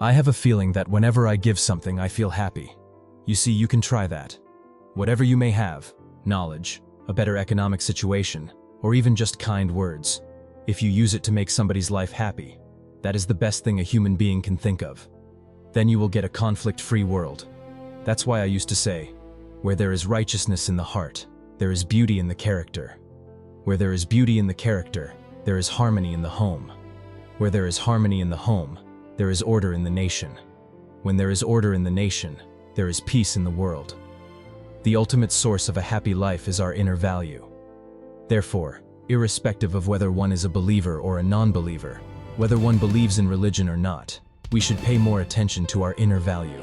I have a feeling that whenever I give something, I feel happy. You see, you can try that. Whatever you may have, knowledge, a better economic situation, or even just kind words, if you use it to make somebody's life happy, that is the best thing a human being can think of. Then you will get a conflict-free world. That's why I used to say, where there is righteousness in the heart, there is beauty in the character. Where there is beauty in the character, there is harmony in the home. Where there is harmony in the home, there is order in the nation. When there is order in the nation, there is peace in the world. The ultimate source of a happy life is our inner value. Therefore, irrespective of whether one is a believer or a non-believer, whether one believes in religion or not, we should pay more attention to our inner value.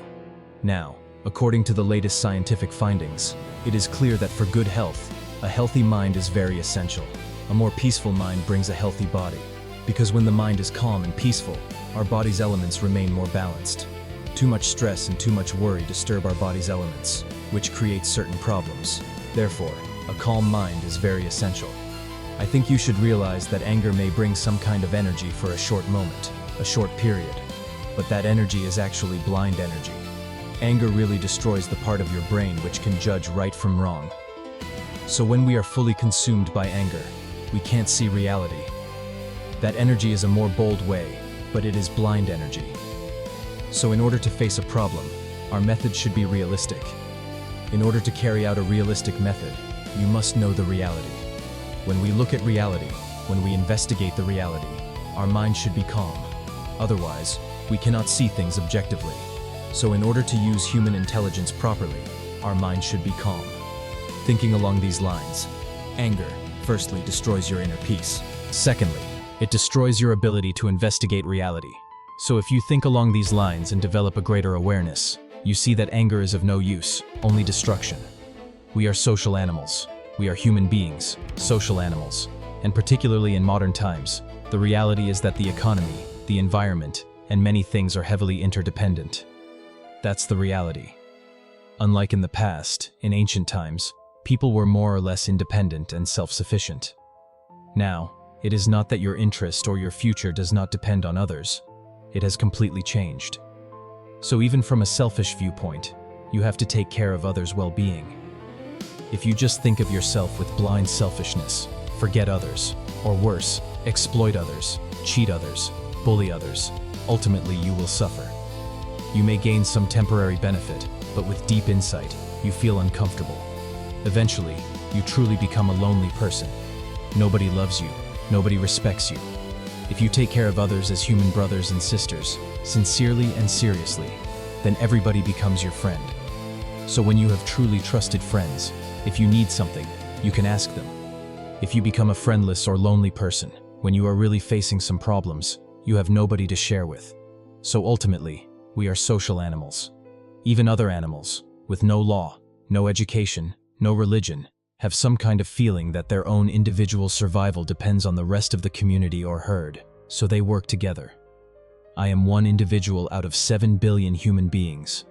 Now, according to the latest scientific findings, it is clear that for good health, a healthy mind is very essential. A more peaceful mind brings a healthy body. Because when the mind is calm and peaceful, our body's elements remain more balanced. Too much stress and too much worry disturb our body's elements, which creates certain problems. Therefore, a calm mind is very essential. I think you should realize that anger may bring some kind of energy for a short moment, a short period, but that energy is actually blind energy. Anger really destroys the part of your brain which can judge right from wrong. So when we are fully consumed by anger, we can't see reality. That energy is a more bold way, but it is blind energy. So in order to face a problem, our method should be realistic. In order to carry out a realistic method, you must know the reality. When we look at reality, when we investigate the reality, our mind should be calm. Otherwise, we cannot see things objectively. So in order to use human intelligence properly, our mind should be calm. Thinking along these lines, anger, firstly, destroys your inner peace. Secondly, it destroys your ability to investigate reality. So if you think along these lines and develop a greater awareness, you see that anger is of no use, only destruction. We are social animals. We are human beings, social animals. And particularly in modern times, the reality is that the economy, the environment, and many things are heavily interdependent. That's the reality. Unlike in the past, in ancient times, people were more or less independent and self-sufficient. Now, it is not that your interest or your future does not depend on others. It has completely changed. So even from a selfish viewpoint, you have to take care of others' well-being. If you just think of yourself with blind selfishness, forget others, or worse, exploit others, cheat others, bully others, ultimately you will suffer. You may gain some temporary benefit, but with deep insight, you feel uncomfortable. Eventually, you truly become a lonely person. Nobody loves you, nobody respects you. If you take care of others as human brothers and sisters, sincerely and seriously, then everybody becomes your friend. So when you have truly trusted friends, if you need something, you can ask them. If you become a friendless or lonely person, when you are really facing some problems, you have nobody to share with. So ultimately, we are social animals. Even other animals, with no law, no education, no religion, have some kind of feeling that their own individual survival depends on the rest of the community or herd, so they work together. I am one individual out of 7 billion human beings.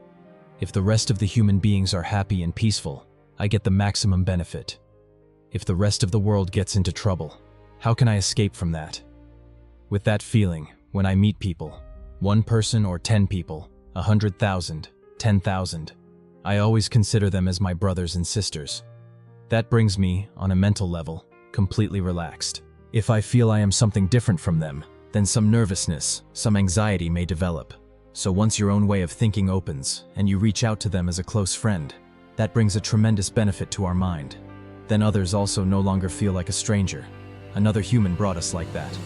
If the rest of the human beings are happy and peaceful, I get the maximum benefit. If the rest of the world gets into trouble, how can I escape from that? With that feeling, when I meet people, 1 person or 10 people, 100,000, 10,000, I always consider them as my brothers and sisters. That brings me, on a mental level, completely relaxed. If I feel I am something different from them, then some nervousness, some anxiety may develop. So once your own way of thinking opens, and you reach out to them as a close friend, that brings a tremendous benefit to our mind. Then others also no longer feel like a stranger. Another human brought us like that.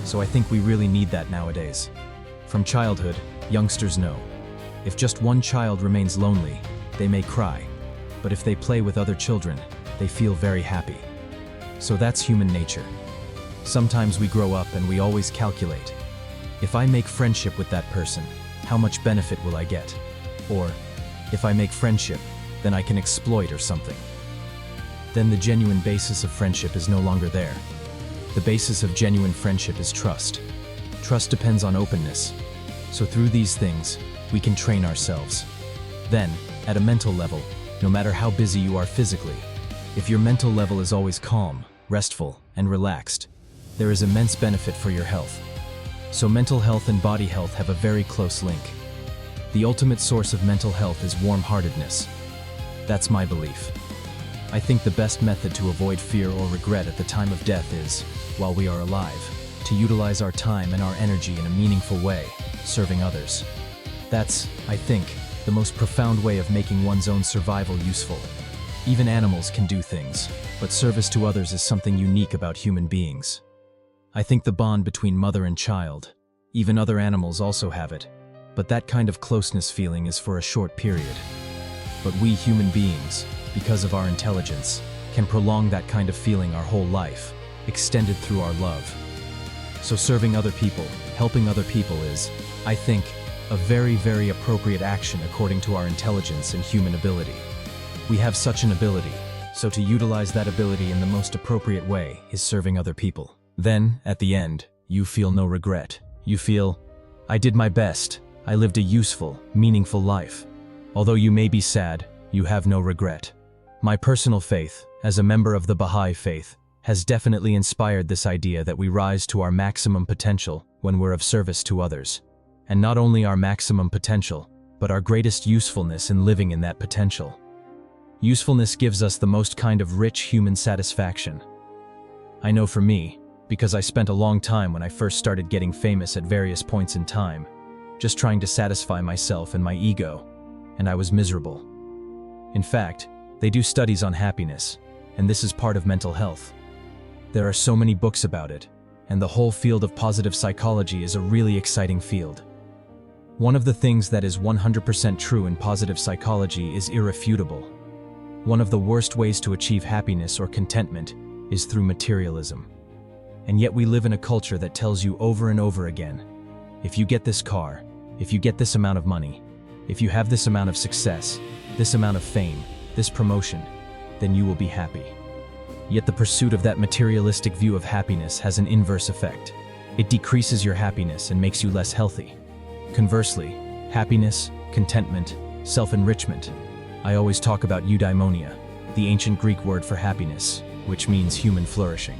So I think we really need that nowadays. From childhood, youngsters know. If just one child remains lonely, they may cry. But if they play with other children, they feel very happy. So that's human nature. Sometimes we grow up and we always calculate. If I make friendship with that person, how much benefit will I get? Or, if I make friendship, then I can exploit or something. Then the genuine basis of friendship is no longer there. The basis of genuine friendship is trust. Trust depends on openness. So through these things, we can train ourselves. Then, at a mental level, no matter how busy you are physically, if your mental level is always calm, restful, and relaxed, there is immense benefit for your health. So mental health and body health have a very close link. The ultimate source of mental health is warm-heartedness. That's my belief. I think the best method to avoid fear or regret at the time of death is, while we are alive, to utilize our time and our energy in a meaningful way, serving others. That's, I think, the most profound way of making one's own survival useful. Even animals can do things, but service to others is something unique about human beings. I think the bond between mother and child, even other animals also have it, but that kind of closeness feeling is for a short period. But we human beings, because of our intelligence, can prolong that kind of feeling our whole life, extended through our love. So serving other people, helping other people is, I think, a very, very appropriate action according to our intelligence and human ability. We have such an ability, so to utilize that ability in the most appropriate way is serving other people. Then, at the end, you feel no regret. You feel, I did my best, I lived a useful, meaningful life. Although you may be sad, you have no regret. My personal faith, as a member of the Baha'i faith, has definitely inspired this idea that we rise to our maximum potential when we're of service to others. And not only our maximum potential, but our greatest usefulness in living in that potential. Usefulness gives us the most kind of rich human satisfaction. I know for me, because I spent a long time when I first started getting famous at various points in time, just trying to satisfy myself and my ego, and I was miserable. In fact, they do studies on happiness, and this is part of mental health. There are so many books about it, and the whole field of positive psychology is a really exciting field. One of the things that is 100% true in positive psychology is irrefutable. One of the worst ways to achieve happiness or contentment is through materialism. And yet we live in a culture that tells you over and over again, if you get this car, if you get this amount of money, if you have this amount of success, this amount of fame, this promotion, then you will be happy. Yet the pursuit of that materialistic view of happiness has an inverse effect. It decreases your happiness and makes you less healthy. Conversely, happiness, contentment, self-enrichment. I always talk about eudaimonia, the ancient Greek word for happiness, which means human flourishing.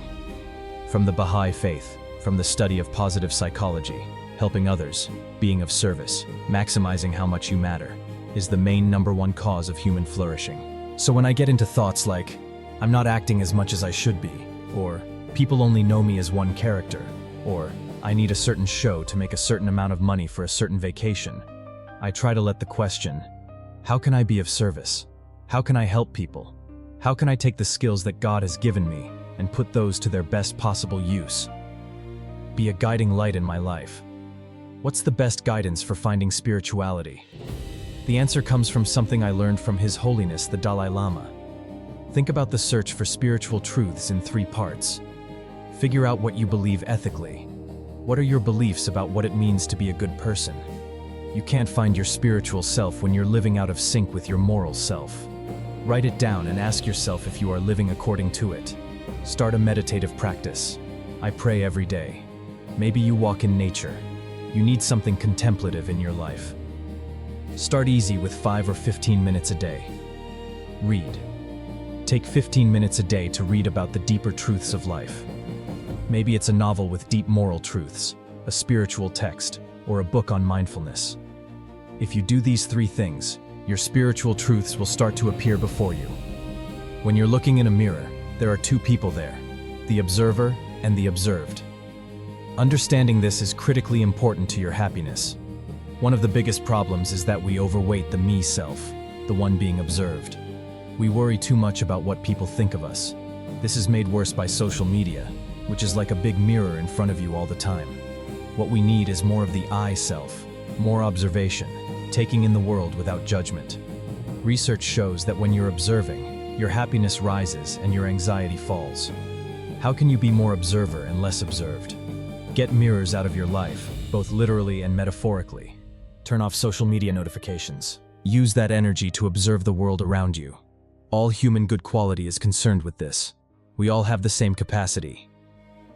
From the Baha'i faith, from the study of positive psychology, helping others, being of service, maximizing how much you matter, is the main number one cause of human flourishing. So when I get into thoughts like, I'm not acting as much as I should be, or people only know me as one character, or I need a certain show to make a certain amount of money for a certain vacation, I try to let the question, how can I be of service? How can I help people? How can I take the skills that God has given me and put those to their best possible use? Be a guiding light in my life. What's the best guidance for finding spirituality? The answer comes from something I learned from His Holiness the Dalai Lama. Think about the search for spiritual truths in 3 parts. Figure out what you believe ethically. What are your beliefs about what it means to be a good person? You can't find your spiritual self when you're living out of sync with your moral self. Write it down and ask yourself if you are living according to it. Start a meditative practice. I pray every day. Maybe you walk in nature. You need something contemplative in your life. Start easy with 5 or 15 minutes a day. Read. Take 15 minutes a day to read about the deeper truths of life. Maybe it's a novel with deep moral truths, a spiritual text, or a book on mindfulness. If you do these 3 things, your spiritual truths will start to appear before you. When you're looking in a mirror, there are 2 people there, the observer and the observed. Understanding this is critically important to your happiness. One of the biggest problems is that we overweight the me self, the one being observed. We worry too much about what people think of us. This is made worse by social media, which is like a big mirror in front of you all the time. What we need is more of the I self, more observation, taking in the world without judgment. Research shows that when you're observing, your happiness rises and your anxiety falls. How can you be more observer and less observed? Get mirrors out of your life, both literally and metaphorically. Turn off social media notifications. Use that energy to observe the world around you. All human good quality is concerned with this. We all have the same capacity.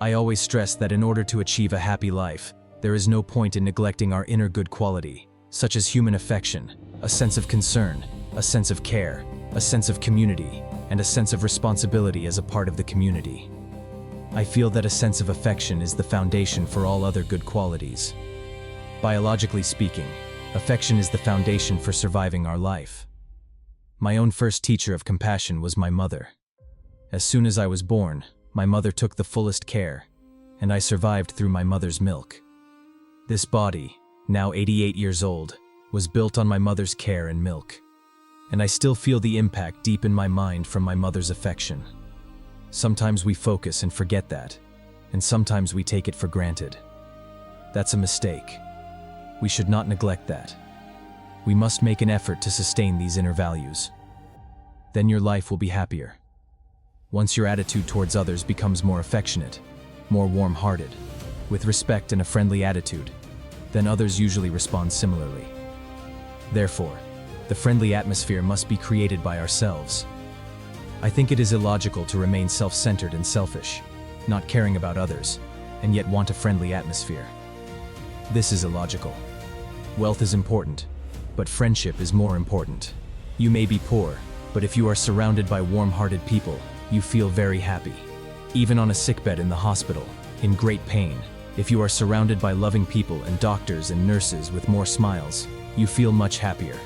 I always stress that in order to achieve a happy life, there is no point in neglecting our inner good quality, such as human affection, a sense of concern, a sense of care, a sense of community, and a sense of responsibility as a part of the community. I feel that a sense of affection is the foundation for all other good qualities. Biologically speaking, affection is the foundation for surviving our life. My own first teacher of compassion was my mother. As soon as I was born, my mother took the fullest care, and I survived through my mother's milk. This body, now 88 years old, was built on my mother's care and milk. And I still feel the impact deep in my mind from my mother's affection. Sometimes we focus and forget that, and sometimes we take it for granted. That's a mistake. We should not neglect that. We must make an effort to sustain these inner values. Then your life will be happier. Once your attitude towards others becomes more affectionate, more warm-hearted, with respect and a friendly attitude, then others usually respond similarly. Therefore, the friendly atmosphere must be created by ourselves. I think it is illogical to remain self-centered and selfish, not caring about others, and yet want a friendly atmosphere. This is illogical. Wealth is important, but friendship is more important. You may be poor, but if you are surrounded by warm-hearted people, you feel very happy. Even on a sickbed in the hospital, in great pain, if you are surrounded by loving people and doctors and nurses with more smiles, you feel much happier.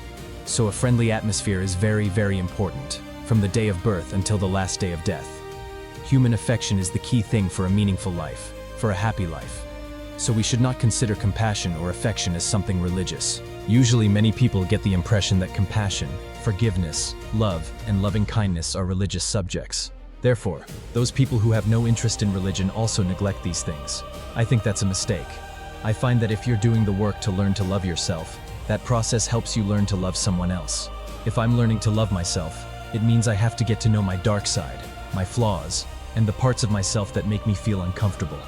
So a friendly atmosphere is very, very important, from the day of birth until the last day of death. Human affection is the key thing for a meaningful life, for a happy life. So we should not consider compassion or affection as something religious. Usually many people get the impression that compassion, forgiveness, love, and loving kindness are religious subjects. Therefore, those people who have no interest in religion also neglect these things. I think that's a mistake. I find that if you're doing the work to learn to love yourself, that process helps you learn to love someone else. If I'm learning to love myself, it means I have to get to know my dark side, my flaws, and the parts of myself that make me feel uncomfortable.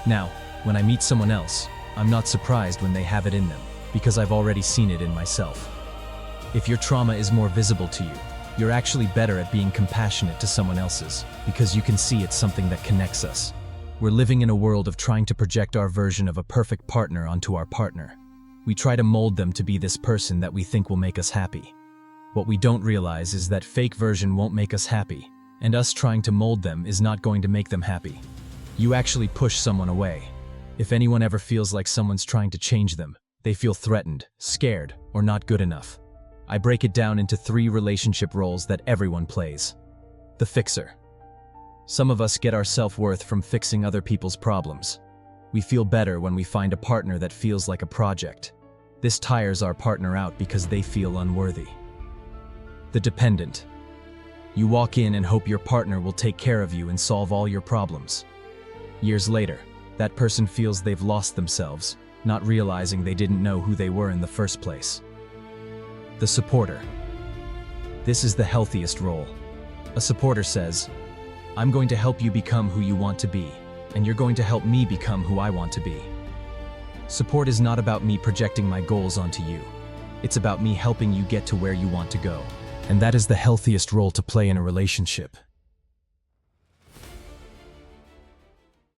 Now, when I meet someone else, I'm not surprised when they have it in them, because I've already seen it in myself. If your trauma is more visible to you, you're actually better at being compassionate to someone else's, because you can see it's something that connects us. We're living in a world of trying to project our version of a perfect partner onto our partner. We try to mold them to be this person that we think will make us happy. What we don't realize is that fake version won't make us happy, and us trying to mold them is not going to make them happy. You actually push someone away. If anyone ever feels like someone's trying to change them, they feel threatened, scared, or not good enough. I break it down into 3 relationship roles that everyone plays. The fixer. Some of us get our self-worth from fixing other people's problems. We feel better when we find a partner that feels like a project. This tires our partner out because they feel unworthy. The dependent. You walk in and hope your partner will take care of you and solve all your problems. Years later, that person feels they've lost themselves, not realizing they didn't know who they were in the first place. The supporter. This is the healthiest role. A supporter says, I'm going to help you become who you want to be, and you're going to help me become who I want to be. Support is not about me projecting my goals onto you. It's about me helping you get to where you want to go. And that is the healthiest role to play in a relationship.